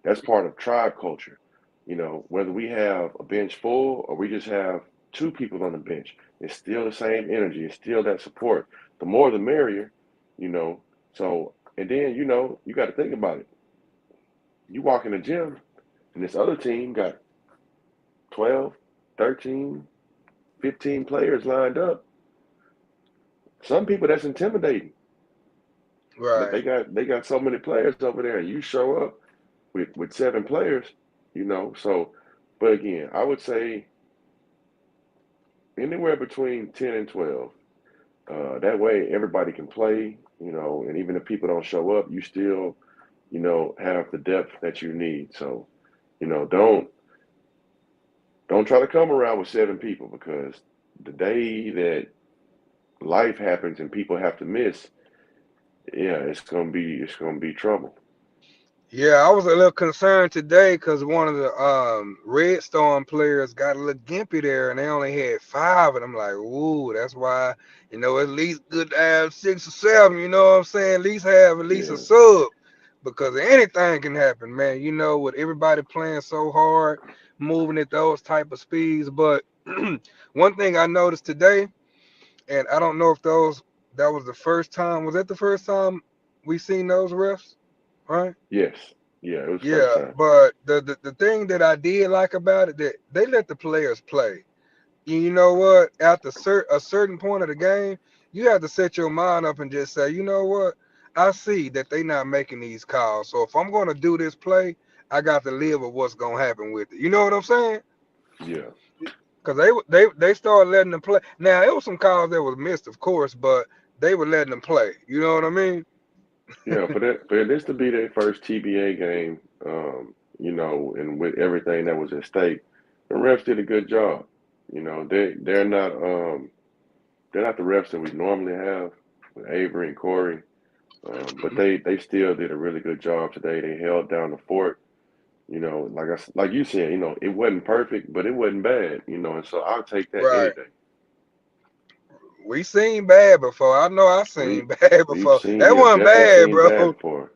that's part of tribe culture. Whether we have a bench full or we just have two people on the bench, it's still the same energy. It's still that support. The more the merrier, you know. So, and then, you got to think about it. You walk in the gym and this other team got 12, 13, 15 players lined up. Some people that's intimidating, but Right. they got so many players over there, and you show up with 7 players. So, but again, I would say anywhere between 10 and 12. That way, everybody can play, and even if people don't show up, you still, have the depth that you need. So, don't try to come around with 7 people because the day that life happens and people have to miss, yeah, it's gonna be trouble. Yeah, I was a little concerned today because one of the Red Storm players got a little gimpy there, and they only had 5, and I'm like, ooh, that's why at least good to have 6 or 7. You know what I'm saying? At least a Yeah, sub because anything can happen, man. With everybody playing so hard, moving at those type of speeds. But one thing I noticed today, and I don't know if that was the first time. Was that the first time we seen those refs? Right? yes, yeah, it was first Yeah, time. but the thing that I did like about it that they let the players play. You know what? After a certain point of the game, you have to set your mind up and just say, you know what? I see that they not making these calls. So if I'm gonna do this play, I got to live with what's gonna happen with it. You know what I'm saying? Yeah, Because they started letting them play. Now it was some calls that was missed, of course, but they were letting them play. You know what I mean? yeah. For this to be their first TBA game, and with everything that was at stake, the refs did a good job. They're not the refs that we normally have with Avery and Corey, but they still did a really good job today. They held down the fort. Like you said, it wasn't perfect, but it wasn't bad. And so I'll take that any Right. day. We seen bad before. I know I seen We bad we've before. seen That we have wasn't definitely bad, seen bro. bad before.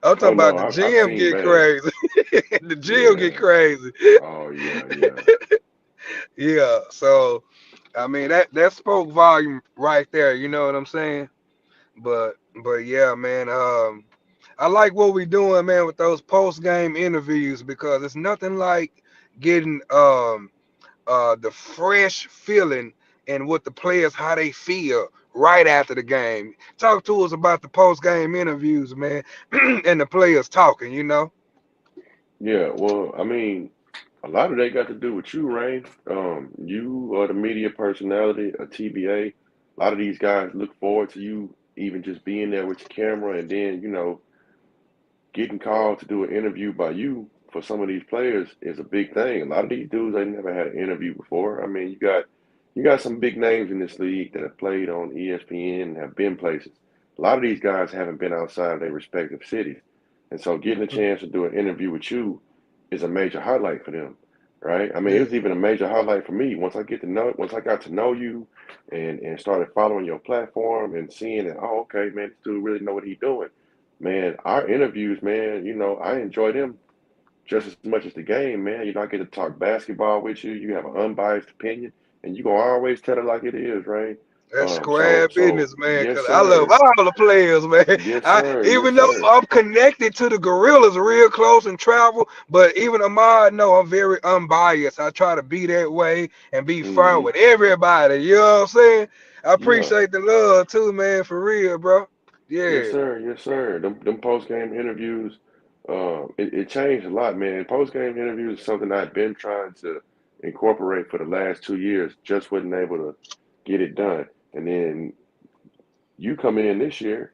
I'm Oh talking no, about the I've gym seen get bad. crazy. The gym get Yeah. crazy. Oh yeah, yeah, Yeah. So I mean that spoke volume right there. You know what I'm saying? But yeah, man. I like what we doing, man, with those post game interviews because it's nothing like getting the fresh feeling and what the players how they feel right after the game. Talk to us about the post game interviews, man, and the players talking. yeah. Well, I mean, a lot of that got to do with you, Rain. You are the media personality, a TBA. A lot of these guys look forward to you even just being there with your camera, and then getting called to do an interview by you for some of these players is a big thing. A lot of these dudes they never had an interview before. I mean, you got some big names in this league that have played on ESPN and have been places. A lot of these guys haven't been outside of their respective cities, and so getting a chance to do an interview with you is a major highlight for them, right? I mean, it Yeah, was even a major highlight for me once I got to know you, and started following your platform and seeing that. Oh, okay, man, this dude really know what he's doing. Man, our interviews, man, I enjoy them just as much as the game, man. I get to talk basketball with you. You have an unbiased opinion, and you gonna always tell it like it is, right? that's So, square so business, man. yes, Cause I love sir, all the players, man. yes, I sir, yes, even though sir. I'm connected to the Gorillas real close and travel, but even Ahmad, know I'm very unbiased. I try to be that way and be fair Hmm. with everybody. You know what I'm saying? I Yeah, appreciate the love too, man. For real, bro. yes, Yeah. sir, yes, sir. Them post game interviews, it changed a lot, man. Post game interviews is something I've been trying to incorporate for the last 2 years. Just wasn't able to get it done, and then you come in this year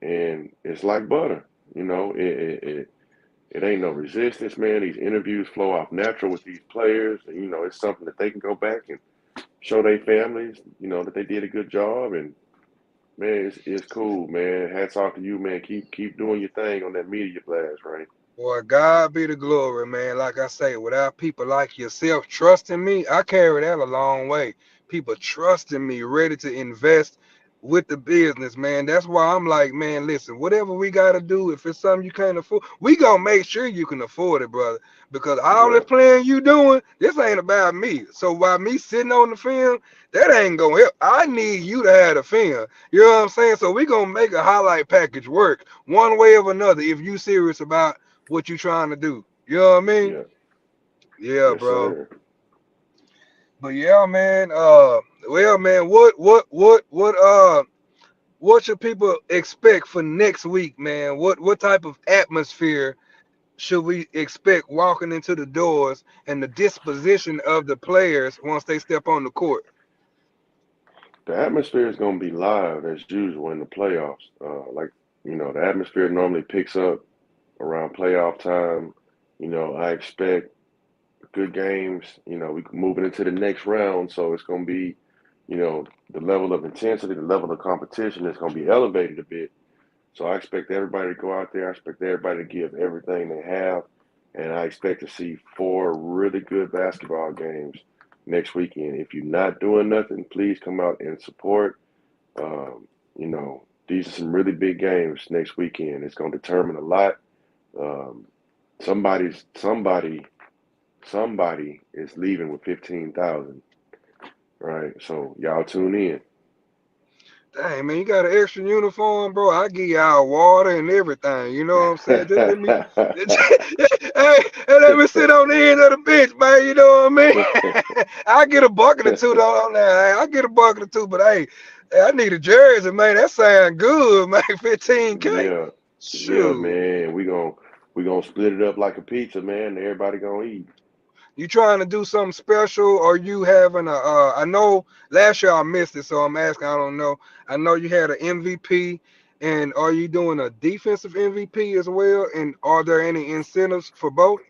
and it's like butter. It ain't no resistance, man. These interviews flow off natural with these players, and it's something that they can go back and show their families, that they did a good job. And man, it's cool, man. Hats off to you, man. Keep doing your thing on that media blast, right? Boy, God be the glory, man. Like I say, without people like yourself trusting me, I carry that a long way. People trusting me, ready to invest. with the business, man. That's why I'm like, man, listen, whatever we gotta do, if it's something you can't afford, we gonna make sure you can afford it, brother. Because all the Right. playing you doing, this ain't about me. So while me sitting on the film, that ain't gonna help. I need you to have the film. You know what I'm saying? So we gonna make a highlight package work one way or another if you serious about what you trying to do. You know what I mean? Yeah. Yeah, Yes, bro. sir. But yeah, man. Well, man, what should people expect for next week, man? What type of atmosphere should we expect walking into the doors and the disposition of the players once they step on the court? The atmosphere is going to be live as usual in the playoffs. The atmosphere normally picks up around playoff time. I expect good games. We moving into the next round, so it's going to be, the level of intensity, the level of competition is going to be elevated a bit. So I expect everybody to go out there. I expect everybody to give everything they have, and I expect to see four really good basketball games next weekend. If you're not doing nothing, please come out and support. These are some really big games next weekend. It's going to determine a lot. Um, somebody is leaving with 15,000, right? So y'all tune in. Dang, man, you got an extra uniform, bro. I give y'all water and everything. You know what I'm saying? Just let me, hey, let me sit on the end of the bench, man. You know what I mean? I get a bucket or two though. On that. I get a bucket or two, but hey, I need a jersey, man. That sound good, man. 15K. Yeah, yeah, Shoot. man. We gonna split it up like a pizza, man. Everybody gonna eat. You trying to do something special, or you having a? I know last year I missed it, so I'm asking. I don't know. I know you had an MVP, and are you doing a defensive MVP as well? And are there any incentives for both?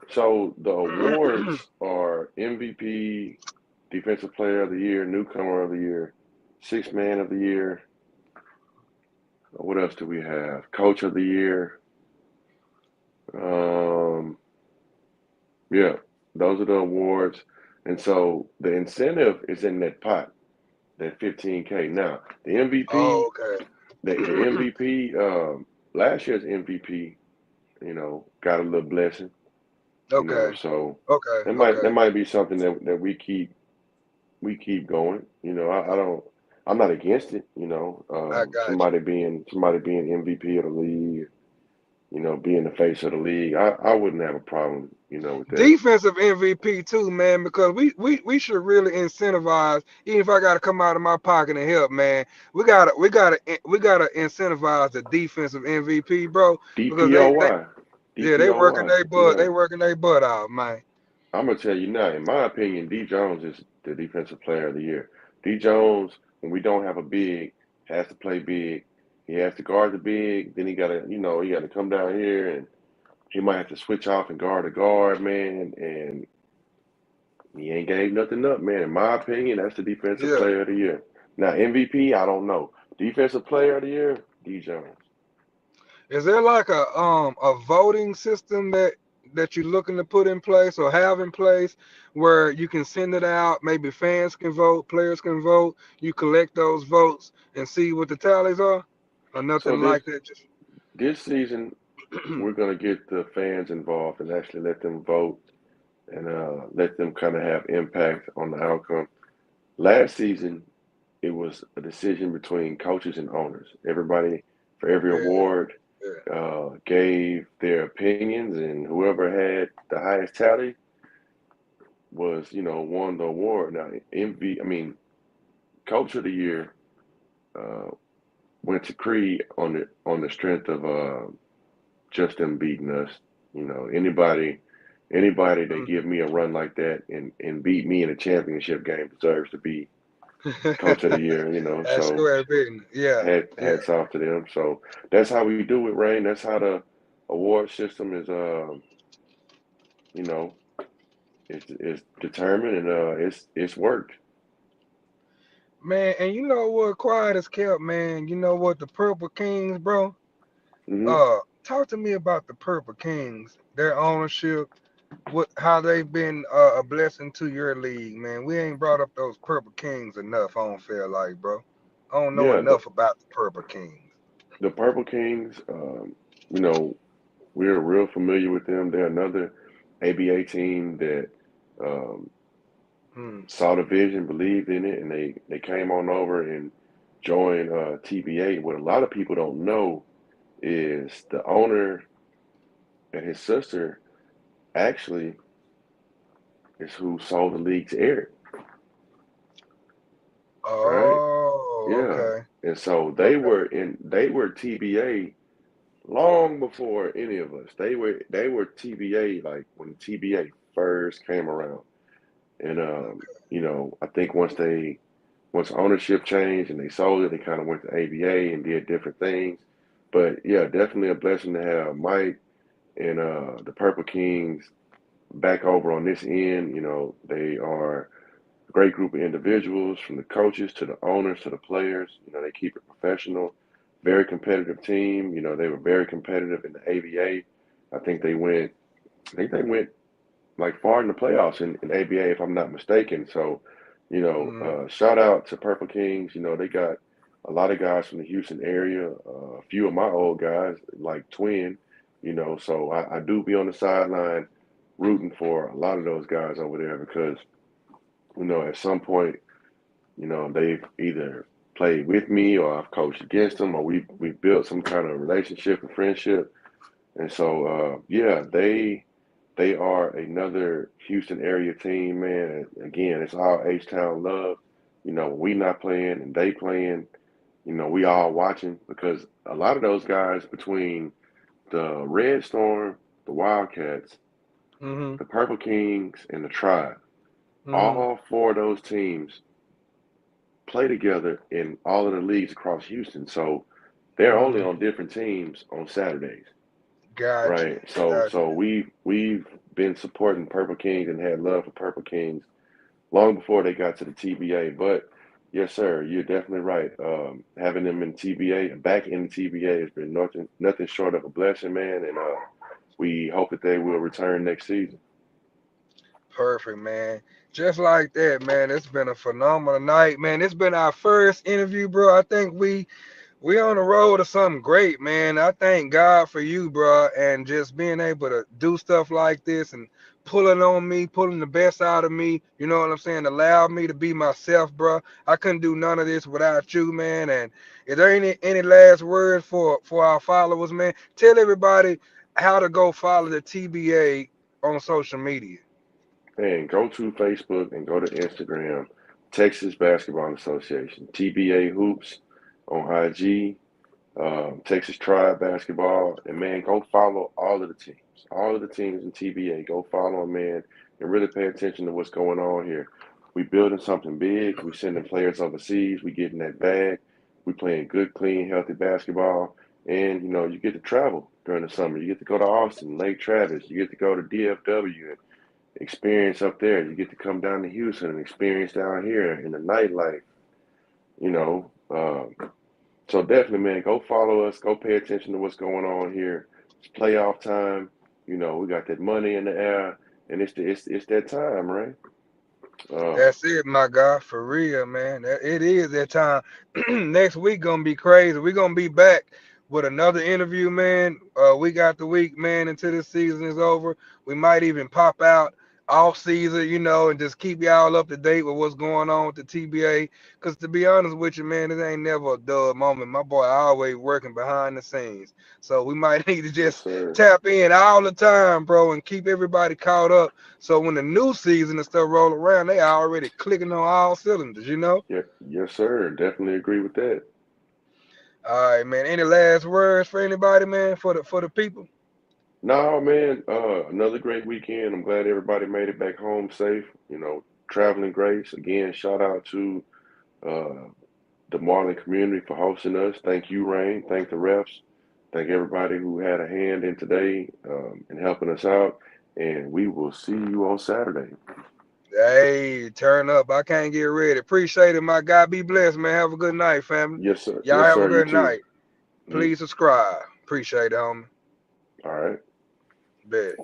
So the awards are MVP, Defensive Player of the Year, Newcomer of the Year, Sixth Man of the Year. What else do we have? Coach of the Year. Um, yeah, those are the awards. And so the incentive is in that pot, that 15K. Now, the Oh, MVP, okay. the MVP, last year's MVP, got a little blessing, Okay. so Okay. that Okay. might be something that we keep going. I'm not against it, I got you. somebody being MVP of the league, being the face of the league. I wouldn't have a problem, with that. Defensive MVP too, man, because we should really incentivize. Even if I got to come out of my pocket and help, man, we gotta incentivize the defensive MVP, bro, because they DPOY. yeah DPOY. they Yeah. working their butt out, man. I'm gonna tell you now, in my opinion, D Jones is the defensive player of the year. D Jones, when we don't have a big, has to play big. He has to guard the big, then he gotta come down here and he might have to switch off and guard the guard, man, and he ain't gave nothing up, man. In my opinion, that's the defensive Yeah. player of the year. Now MVP, I don't know. Defensive player of the year, D Jones. Is there like a voting system that you're looking to put in place or have in place where you can send it out? Maybe fans can vote, players can vote. You collect those votes and see what the tallies are, or So nothing this like that. Just this season, we're gonna get the fans involved and actually let them vote and let them kind of have impact on the outcome. Last season, it was a decision between coaches and owners. Everybody, for every yeah, award, yeah. gave their opinions, and whoever had the highest tally was, won the award. Now, Coach of the Year uh, went to Creed on the strength of just them beating us. Anybody that Mm. give me a run like that and beat me in a championship game deserves to be Coach of the Year. That's So square business. Yeah, yeah. hats off to them. So that's how we do it, Rain. That's how the award system is. You know, is determined and it's worked. Man, and you know what? Quiet as kept, man. You know what? The Purple Kings, bro. Hmm. Talk to me about the Purple Kings, their ownership, how they've been a blessing to your league, man. We ain't brought up those Purple Kings enough. I don't feel like, bro. I don't know Yeah, enough about the Purple Kings. the Purple Kings, you know, we're real familiar with them. They're another ABA team that um, Hmm. saw the vision, believed in it, and they came on over and joined TBA. What a lot of people don't know is the owner and his sister actually is who sold the league to Eric, right? Oh, Yeah. okay. And so Okay. they were TBA long before any of us. They were TBA like when TBA first came around. And I think once ownership changed and they sold it, they kind of went to ABA and did different things. But yeah, definitely a blessing to have Mike and the Purple Kings back over on this end. They are a great group of individuals, from the coaches to the owners to the players. They keep it professional, very competitive team. They were very competitive in the ABA. I think they went. I think they went like far in the playoffs in ABA, if I'm not mistaken. So, Mm, shout out to Purple Kings. They got a lot of guys from the Houston area. A few of my old guys, like Twin. So I do be on the sideline rooting for a lot of those guys over there because at some point, they've either played with me or I've coached against them or we've built some kind of relationship and friendship. And so yeah, they are another Houston area team, man. Again, it's all H-Town love. We not playing and they playing. We all watching because a lot of those guys between the Red Storm, the Wildcats, mm-hmm. the Purple Kings, and the Tribe, Mm-hmm. all four of those teams play together in all of the leagues across Houston. So they're only Mm. on different teams on Saturdays, Got you. right? So Got so we've been supporting Purple Kings and had love for Purple Kings long before they got to the TBA. But yes, sir, you're definitely right. Having them in TBA, back in the TBA, has been nothing short of a blessing, man. And we hope that they will return next season. Perfect, man. Just like that, man. It's been a phenomenal night, man. It's been our first interview, bro. I think we on the road to something great, man. I thank God for you, bro, and just being able to do stuff like this and pulling on me, pulling the best out of me. You know what I'm saying? Allow me to be myself, bro. I couldn't do none of this without you, man. And is there any last words for our followers, man? Tell everybody how to go follow the TBA on social media. And go to Facebook and go to Instagram, Texas Basketball Association, TBA Hoops on IG, Texas Tribe Basketball, and man, go follow all of the teams in TBA. Go follow them, man, and really pay attention to what's going on here. We building something big. We sending players overseas. We getting that bag. We playing good, clean, healthy basketball, and you get to travel during the summer. You get to go to Austin, Lake Travis. You get to go to DFW and experience up there. You get to come down to Houston and experience down here in the nightlife. You know, so definitely, man, go follow us. Go pay attention to what's going on here. It's playoff time. We got that money in the air, and it's that time, right? Um, That's it, my God, for real, man. It is that time. Next week gonna be crazy. We're gonna be back with another interview, man. We got the week, man, until this season is over. We might even pop out off season, and just keep y'all up to date with what's going on with the TBA. Cause to be honest with you, man, it ain't never a dull moment. My boy always working behind the scenes. So we might need to yes, just sir. tap in all the time, bro, and keep everybody caught up so when the new season and stuff roll around, they already clicking on all cylinders. Yeah, yes, sir. Definitely agree with that. All right, man. Any last words for anybody, man, for the people? No, man. Another great weekend. I'm glad everybody made it back home safe. Traveling grace. Again, shout out to uh, the Marlin community for hosting us. Thank you, Rain. Thank the refs. Thank everybody who had a hand in today and helping us out. And we will see you on Saturday. Hey, turn up. I can't get ready. Appreciate it, my guy. Be blessed, man. Have a good night, family. Yes, sir. Y'all Yes, have a sir. You good too. night. You. Please subscribe. Appreciate it, homie. All right. Bet.